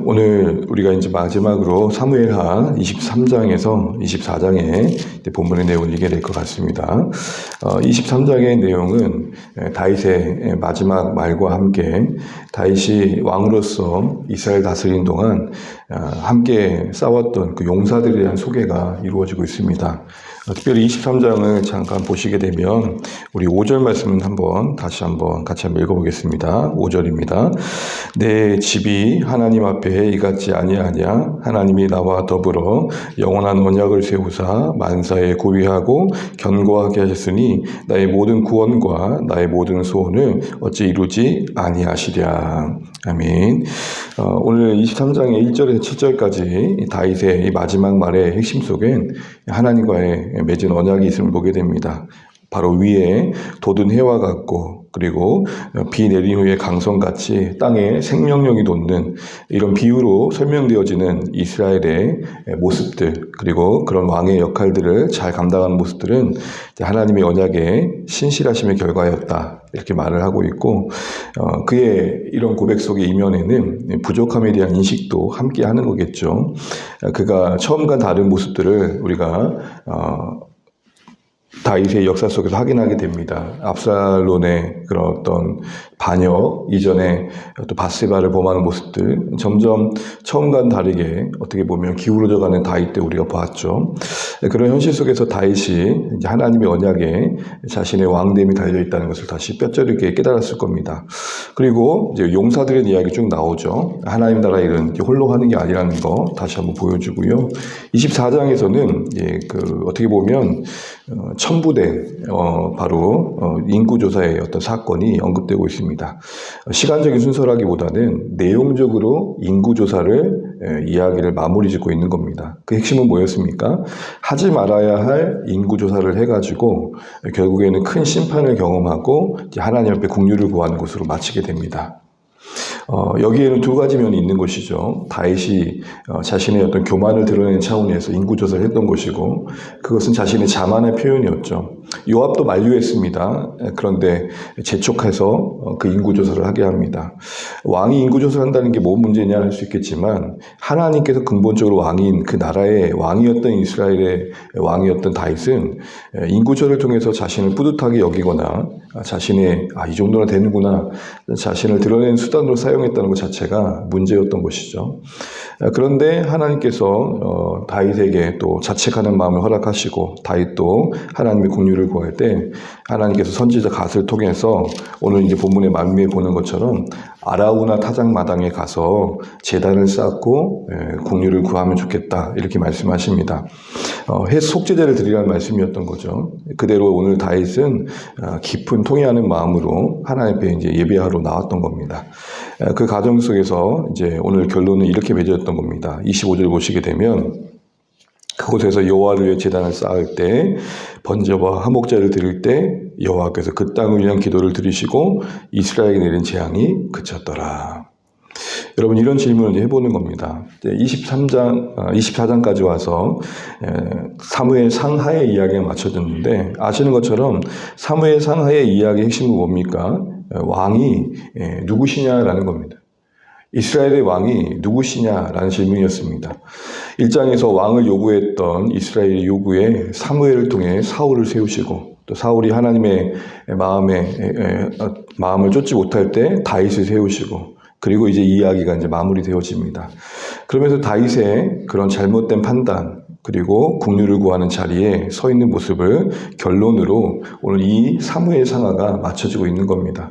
오늘 우리가 이제 마지막으로 사무엘하 23장에서 24장의 본문의 내용을 읽게 될 것 같습니다. 23장의 내용은 다윗의 마지막 말과 함께 다윗이 왕으로서 이스라엘 다스린 동안 함께 싸웠던 그 용사들에 대한 소개가 이루어지고 있습니다. 특별히 23장을 잠깐 보시게 되면 우리 5절 말씀은 다시 한번 같이 읽어보겠습니다. 5절입니다. 내 집이 하나님 앞에 이같지 아니하냐? 하나님이 나와 더불어 영원한 언약을 세우사 만사에 고위하고 견고하게 하셨으니 나의 모든 구원과 나의 모든 소원을 어찌 이루지 아니하시랴. 아멘. 오늘 23장의 1절에서 7절까지 다윗의 이 마지막 말의 핵심 속엔 하나님과의 맺은 언약이 있음을 보게 됩니다. 바로 위에 돋은 해와 같고 그리고 비 내린 후에 강성같이 땅에 생명력이 돋는 이런 비유로 설명되어지는 이스라엘의 모습들, 그리고 그런 왕의 역할들을 잘 감당하는 모습들은 하나님의 언약의 신실하심의 결과였다, 이렇게 말을 하고 있고, 그의 이런 고백 속의 이면에는 부족함에 대한 인식도 함께 하는 거겠죠. 그가 처음과 다른 모습들을 우리가 다윗의 역사 속에서 확인하게 됩니다. 압살롬의 그런 어떤 반역 이전에 또 바세바를 범하는 모습들, 점점 처음과는 다르게 어떻게 보면 기울어져가는 다윗 때 우리가 보았죠. 그런 현실 속에서 다윗이 이제 하나님의 언약에 자신의 왕됨이 달려 있다는 것을 다시 뼈저리게 깨달았을 겁니다. 그리고 이제 용사들의 이야기 쭉 나오죠. 하나님 나라 일은 홀로 하는 게 아니라는 거 다시 한번 보여주고요. 24장에서는 어떻게 보면 첨부된 바로 인구조사의 어떤 사건이 언급되고 있습니다. 시간적인 순서라기보다는 내용적으로 인구조사를 이야기를 마무리 짓고 있는 겁니다. 그 핵심은 뭐였습니까? 하지 말아야 할 인구조사를 해가지고 결국에는 큰 심판을 경험하고 하나님 앞에 긍휼을 구하는 것으로 마치게 됩니다. 여기에는 두 가지 면이 있는 것이죠. 다윗이 자신의 어떤 교만을 드러내는 차원에서 인구조사를 했던 것이고, 그것은 자신의 자만의 표현이었죠. 요압도 만류했습니다. 그런데 재촉해서 그 인구조사를 하게 합니다. 왕이 인구조사를 한다는 게 뭔 문제냐 할 수 있겠지만, 하나님께서 근본적으로 왕인 그 나라의 왕이었던 이스라엘의 왕이었던 다윗은 인구조사를 통해서 자신을 뿌듯하게 여기거나 자신의 이 정도나 되는구나 자신을 드러내는 수단으로 사용했다는 것 자체가 문제였던 것이죠. 그런데 하나님께서 다윗에게 또 자책하는 마음을 허락하시고, 다윗도 하나님의 긍휼을 구할 때 하나님께서 선지자 갓을 통해서 오늘 이제 본문의 말미에 보는 것처럼 아라우나 타작마당에 가서 제단을 쌓고 긍휼을 구하면 좋겠다, 이렇게 말씀하십니다. 속죄제를 드리라는 말씀이었던 거죠. 그대로 오늘 다윗은 깊은 통회하는 마음으로 하나님 앞에 이제 예배하러 나왔던 겁니다. 그 과정 속에서 이제 오늘 결론은 이렇게 맺어졌던 겁니다. 25절 보시게 되면, 그곳에서 여호와를 위해 제단을 쌓을 때 번제와 화목제를 드릴 때 여호와께서 그 땅을 위한 기도를 들으시고 이스라엘에게 내린 재앙이 그쳤더라. 여러분, 이런 질문을 이제 해보는 겁니다. 24장까지 와서 사무엘 상하의 이야기가 맞춰졌는데, 아시는 것처럼 사무엘 상하의 이야기의 핵심은 뭡니까? 왕이 누구시냐라는 겁니다. 이스라엘의 왕이 누구시냐라는 질문이었습니다. 1장에서 왕을 요구했던 이스라엘의 요구에 사무엘을 통해 사울을 세우시고, 또 사울이 하나님의 마음을 쫓지 못할 때 다윗을 세우시고, 그리고 이제 이야기가 이제 마무리되어집니다. 그러면서 다윗의 그런 잘못된 판단, 그리고 긍휼을 구하는 자리에 서 있는 모습을 결론으로 오늘 이 사무엘 상하가 맞춰지고 있는 겁니다.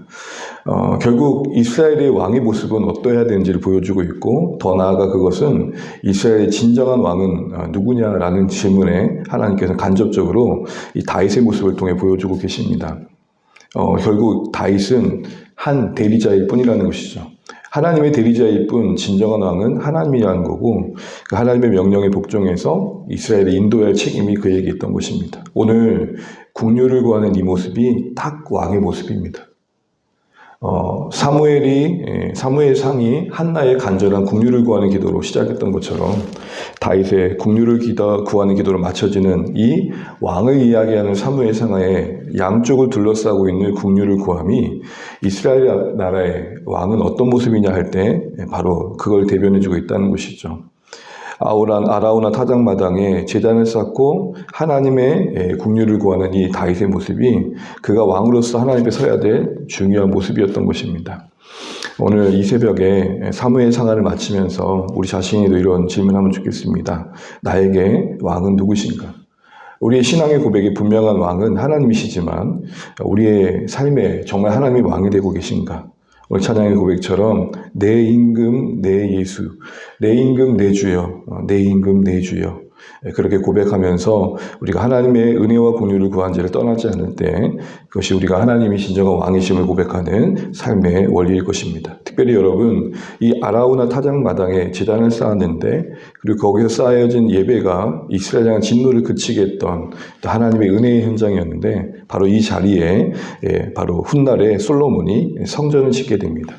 결국 이스라엘의 왕의 모습은 어떠해야 되는지를 보여주고 있고, 더 나아가 그것은 이스라엘의 진정한 왕은 누구냐라는 질문에 하나님께서 간접적으로 이 다윗의 모습을 통해 보여주고 계십니다. 결국 다윗은 한 대리자일 뿐이라는 것이죠. 하나님의 대리자일 뿐 진정한 왕은 하나님이라는 거고, 그 하나님의 명령에 복종해서 이스라엘을 인도해야 할 책임이 그에게 있던 것입니다. 오늘 긍휼을 구하는 이 모습이 딱 왕의 모습입니다. 사무엘상이 한나의 간절한 국류를 구하는 기도로 시작했던 것처럼 다윗의 국류를 구하는 기도로 맞춰지는 이 왕을 이야기하는 사무엘상의 양쪽을 둘러싸고 있는 국류를 구함이 이스라엘 나라의 왕은 어떤 모습이냐 할 때 바로 그걸 대변해주고 있다는 것이죠. 아라우나 타작마당에 제단을 쌓고 하나님의 국류를 구하는 이 다윗의 모습이 그가 왕으로서 하나님 앞에 서야 될 중요한 모습이었던 것입니다. 오늘 이 새벽에 사무엘 상하를 마치면서 우리 자신에도 이런 질문하면 좋겠습니다. 나에게 왕은 누구신가? 우리의 신앙의 고백이 분명한 왕은 하나님이시지만 우리의 삶에 정말 하나님이 왕이 되고 계신가? 오늘 찬양의 고백처럼 내 임금 내 예수, 내 임금 내 주여, 내 임금 내 주여, 그렇게 고백하면서 우리가 하나님의 은혜와 공유를 구한 지를 떠나지 않을 때 그것이 우리가 하나님이 진정한 왕이심을 고백하는 삶의 원리일 것입니다. 특별히 여러분, 이 아라우나 타작마당에 제단을 쌓았는데 그리고 거기서 쌓여진 예배가 이스라엘의 진노를 그치게 했던 하나님의 은혜의 현장이었는데 바로 이 자리에 바로 훗날에 솔로몬이 성전을 짓게 됩니다.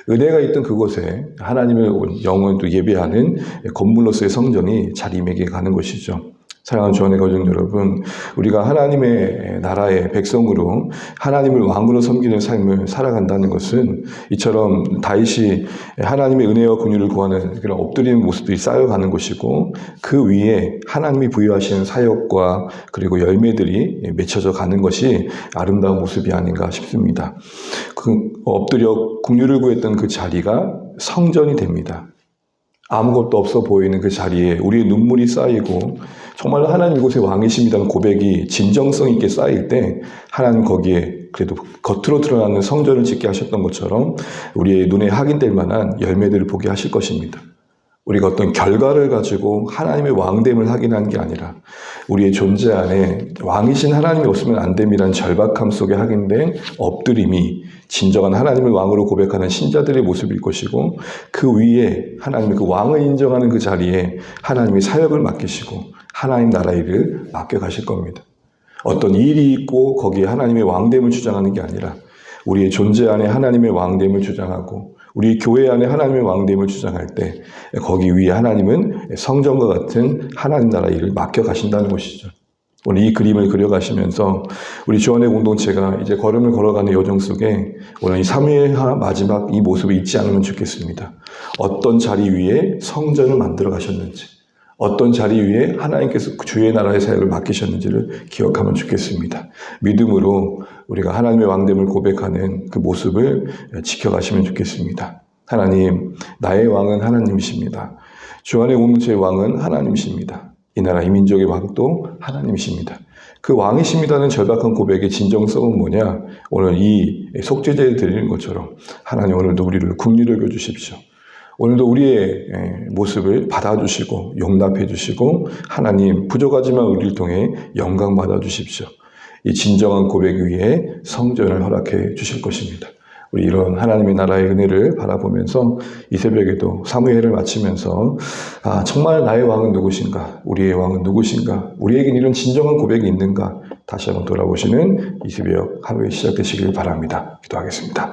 은혜가 있던 그곳에 하나님의 영을 또 예배하는 건물로서의 성전이 자리매게 가는 것이죠. 사랑하는 주안의 가족 여러분, 우리가 하나님의 나라의 백성으로 하나님을 왕으로 섬기는 삶을 살아간다는 것은 이처럼 다윗이 하나님의 은혜와 긍휼을 구하는 그런 엎드리는 모습들이 쌓여가는 것이고 그 위에 하나님이 부여하시는 사역과 그리고 열매들이 맺혀져 가는 것이 아름다운 모습이 아닌가 싶습니다. 엎드려 긍휼을 구했던 그 자리가 성전이 됩니다. 아무것도 없어 보이는 그 자리에 우리의 눈물이 쌓이고 정말 하나님 이곳에 왕이십니다는 고백이 진정성 있게 쌓일 때 하나님 거기에 그래도 겉으로 드러나는 성전을 짓게 하셨던 것처럼 우리의 눈에 확인될 만한 열매들을 보게 하실 것입니다. 우리가 어떤 결과를 가지고 하나님의 왕됨을 확인하는 게 아니라 우리의 존재 안에 왕이신 하나님이 없으면 안 됨이라는 절박함 속에 확인된 엎드림이 진정한 하나님을 왕으로 고백하는 신자들의 모습일 것이고 그 위에 하나님의 그 왕을 인정하는 그 자리에 하나님이 사역을 맡기시고 하나님 나라 일을 맡겨가실 겁니다. 어떤 일이 있고 거기에 하나님의 왕됨을 주장하는 게 아니라 우리의 존재 안에 하나님의 왕됨을 주장하고 우리 교회 안에 하나님의 왕됨을 주장할 때 거기 위에 하나님은 성전과 같은 하나님 나라 일을 맡겨가신다는 것이죠. 오늘 이 그림을 그려가시면서 우리 주안의 공동체가 이제 걸음을 걸어가는 여정 속에 오늘 이 사무엘하 마지막 이 모습을 잊지 않으면 좋겠습니다. 어떤 자리 위에 성전을 만들어 가셨는지, 어떤 자리 위에 하나님께서 주의 나라의 사역을 맡기셨는지를 기억하면 좋겠습니다. 믿음으로 우리가 하나님의 왕됨을 고백하는 그 모습을 지켜가시면 좋겠습니다. 하나님, 나의 왕은 하나님이십니다. 주안의 공동체의 왕은 하나님이십니다. 이 나라 이 민족의 왕도 하나님이십니다. 그 왕이십니다는 절박한 고백의 진정성은 뭐냐? 오늘 이 속죄제를 드리는 것처럼 하나님 오늘도 우리를 긍휼히 여겨 주십시오. 오늘도 우리의 모습을 받아주시고 용납해 주시고 하나님 부족하지만 우리를 통해 영광 받아주십시오. 이 진정한 고백 위에 성전을 허락해 주실 것입니다. 우리 이런 하나님의 나라의 은혜를 바라보면서 이 새벽에도 사무엘을 마치면서 정말 나의 왕은 누구신가? 우리의 왕은 누구신가? 우리에겐 이런 진정한 고백이 있는가? 다시 한번 돌아보시는 이 새벽 하루의 시작되시길 바랍니다. 기도하겠습니다.